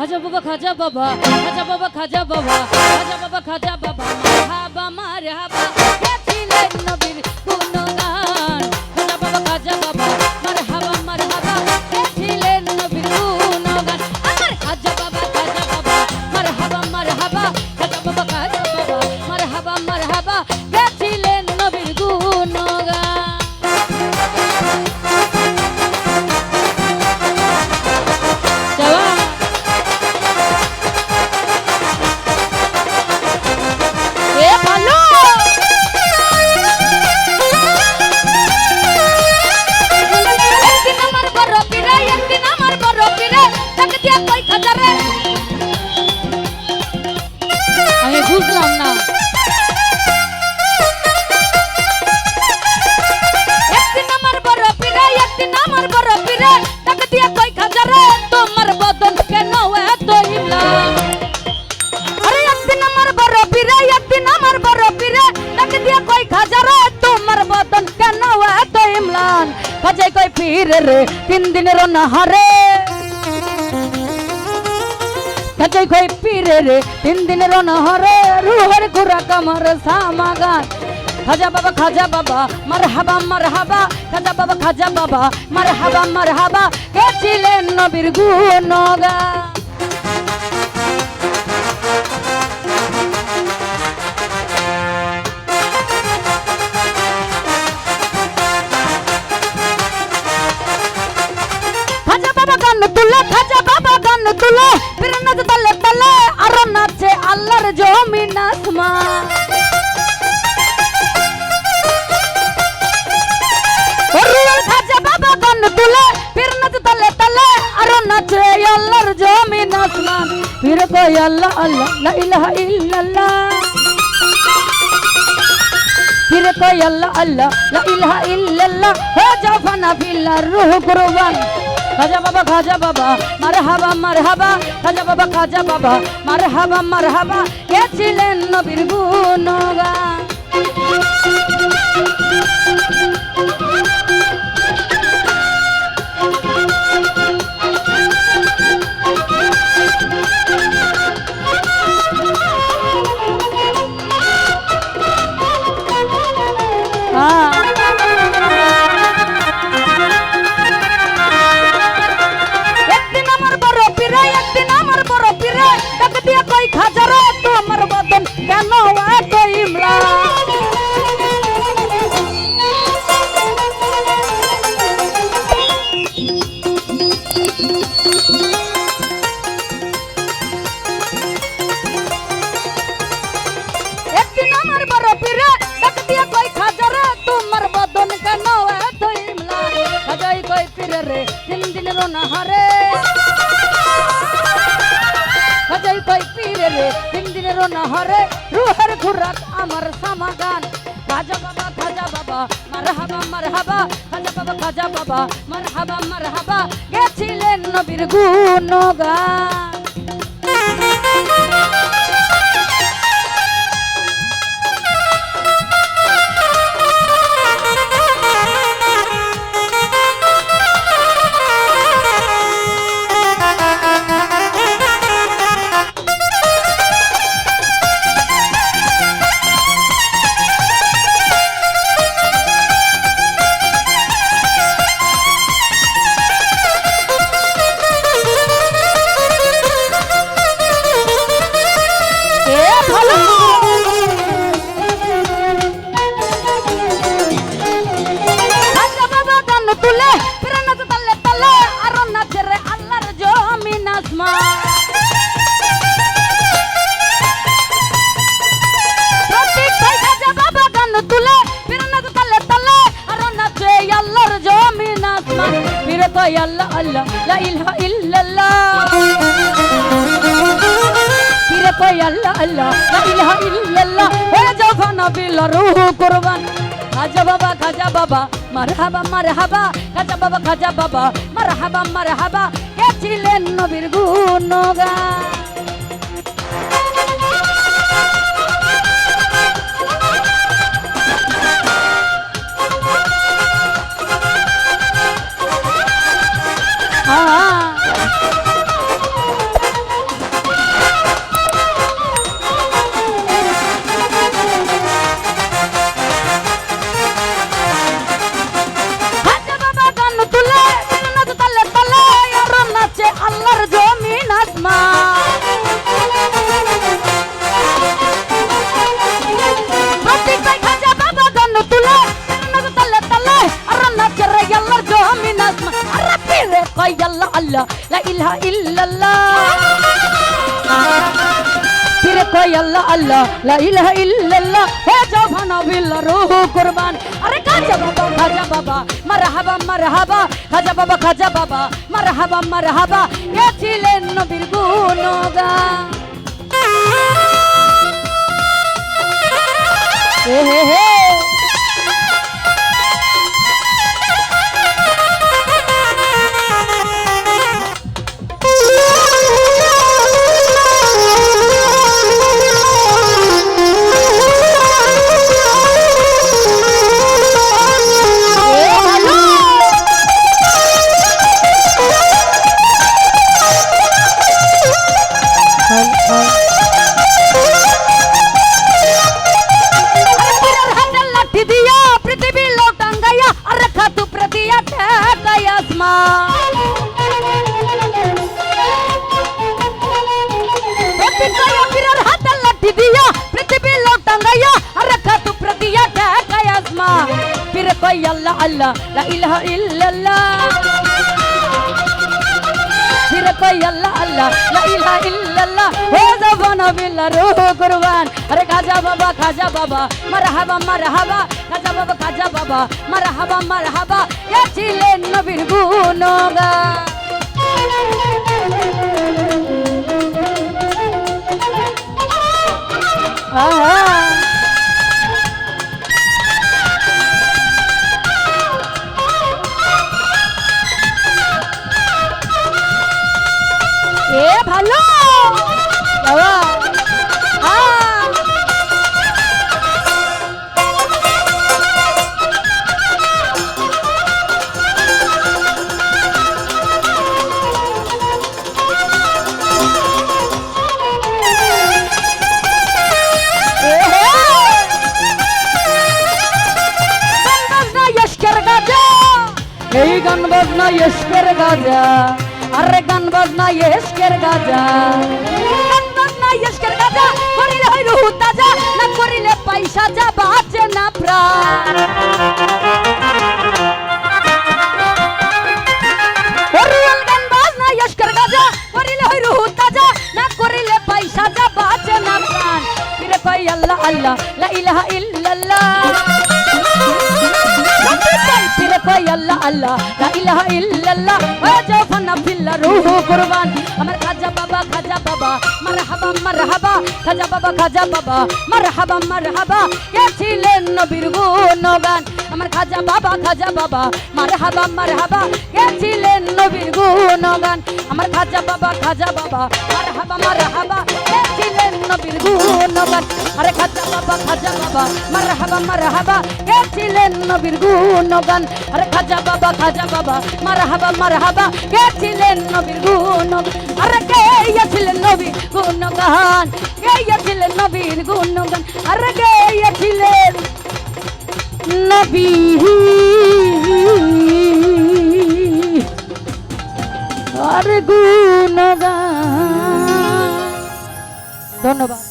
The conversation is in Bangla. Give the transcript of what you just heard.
খাজা বাবা খাজা বাবা খাজা বাবা খাজা বাবা খাজা বাবা খাজা বাবা মারহাবা মারহাবা গেছিলেন নবীর গুণগান খাজা বাবা খাজা বাবা মারহাবা মারহাবা গেছিলেন নবীর গুণগান আমার খাজা বাবা মারহাবা মারহাবা খাজা বাবা খাজা বাবা মারহাবা মারহাবা গেছিলেন নবীর গুণগান বুঝলাম না একদিন আমার বড় পীরে একদিন আমার বড় পীরে তাকে দিয়া কই খাজারে তোমার বদন কেন এত হিমলা আরে একদিন আমার বড় পীরে একদিন আমার বড় পীরে তাকে দিয়া কই খাজারে তোমার বদন কেন এত হিমলান খাজাই কই পীরে রে 3 দিনের নাহারে খাজাই কই পীরে রে 3 দিনের নাহারে রুহের খুরাক আমার সামাগান খাজা বাবা মারহাবা মারহাবা খাজা বাবা খাজা বাবা মারহাবা মারহাবা গেছিলেন নবীর গুণগান খাজা বাবা গান তুলে খাজা বাবা গান তুলে ফির নাচ তালে তালে আর নাচে আল্লাহর জমিন আসমান খাজা বাবা গান তুলে ফির নাচ তালে তালে আর নাচে আল্লাহর জমিন আসমান ফির কই আল্লাহ আল্লাহ লা ইলাহা ইল্লাল্লাহ ফির কই আল্লাহ আল্লাহ লা ইলাহা ইল্লাল্লাহ হো যাও ফানা ফিল্লাহ রূহ কুরবান খাজা বাবা মারহাবা মারহাবা খাজা বাবা মারহাবা মারহাবা গেছিলেন নবীর গুণগান খাজারে তোমার বদন কেন এত ইমলা একদিন আমার বড় পীরে ডাক দিয়া কই খাজারে তোমার বদন কেন এত ইমলা খাজাই কই পীরে রে 3 দিনের নাহারে খাজাই কই পীরে রে 3 দিনের নাহারে রুহের খুরাক আমার সামাগান খাজা বাবা মারহাবা মারহাবা খাজা বাবা মারহাবা মারহাবা গেছিলেন নবীর গুণগান আল্লাহ আল্লাহ লা ইলাহা ইল্লাল্লাহ ফিরে কই আল্লাহ আল্লাহ লা ইলাহা ইল্লাল্লাহ হে জাফানা বিল রূহ কুরবান খাজা বাবা মারহাবা মারহাবা খাজা বাবা মারহাবা মারহাবা গেছিলেন নবীর গুণগান আসমান প্রতীক ভাই খাজা বাবা গান তুলে তালে তালে আর নাচে রে আল্লাহর জমিন আসমান আর পীরে কয় আল্লাহ আল্লাহ লা ইলাহা ইল্লাল্লাহ পীরে কয় আল্লাহ আল্লাহ লা ইলাহা ইল্লাল্লাহ হে জবান বিল্লাহ রূহ কুরবান আরে খাজা বাবা মারহাবা মারহাবা খাজা বাবা মারহাবা মারহাবা এ ছিলেন নবীর গুণগান হে হে হে अल्लाह अल्लाह ला इलाहा इल्लल्लाह फिर कोई अल्लाह अल्लाह ला इलाहा इल्लल्लाह हो जबान बिल्ला रूह कुर्बान अरे खाजा बाबा मरहबा मरहबा खाजा बाबा मरहबा मरहबा ये छिलेन नबीर गुणगान এ ভালো বাবা এই গান বাজনা ইশকের গাজা আরে গান বাজনা ইশকের গাজা গান বাজনা ইশকের গাজা করিলে হয় রূহ তাজা না করিলে পয়সা যা বাঁচে না প্রাণ ওরিয়াল গান বাজনা ইশকের গাজা করিলে হয় রূহ তাজা না করিলে পয়সা যা বাঁচে না প্রাণ ফিরে কই আল্লাহ আল্লাহ লা ইলাহা ইল্লাল্লাহ फिर कोई अल्लाह अल्लाह ला इलाहा इल्लल्लाह ओ जफना बिल्ला रूह कुर्बान अमर खाजा बाबा मरहबा मरहबा खाजा बाबा मरहबा मरहबा ये छिलेन नबीर गुणगान अमर खाजा बाबा मरहबा मरहबा ये छिलेन नबीर गुणगान अमर खाजा बाबा मरहबा मरहबा ये छिलेन नबीर गुणगान अरे खाजा बाबा मरहबा मरहबा ये छिलेन नबीर गुणगान अरे खाजा बाबा मरहबा मरहबा ये छिलेन नबीर गुणगान अरे के ये छिलेन नबीर गुणगान के ये छिलेन नबीर गुणगान अरे के ये छिलेन नबी अरे गुणगान धन्यवाद।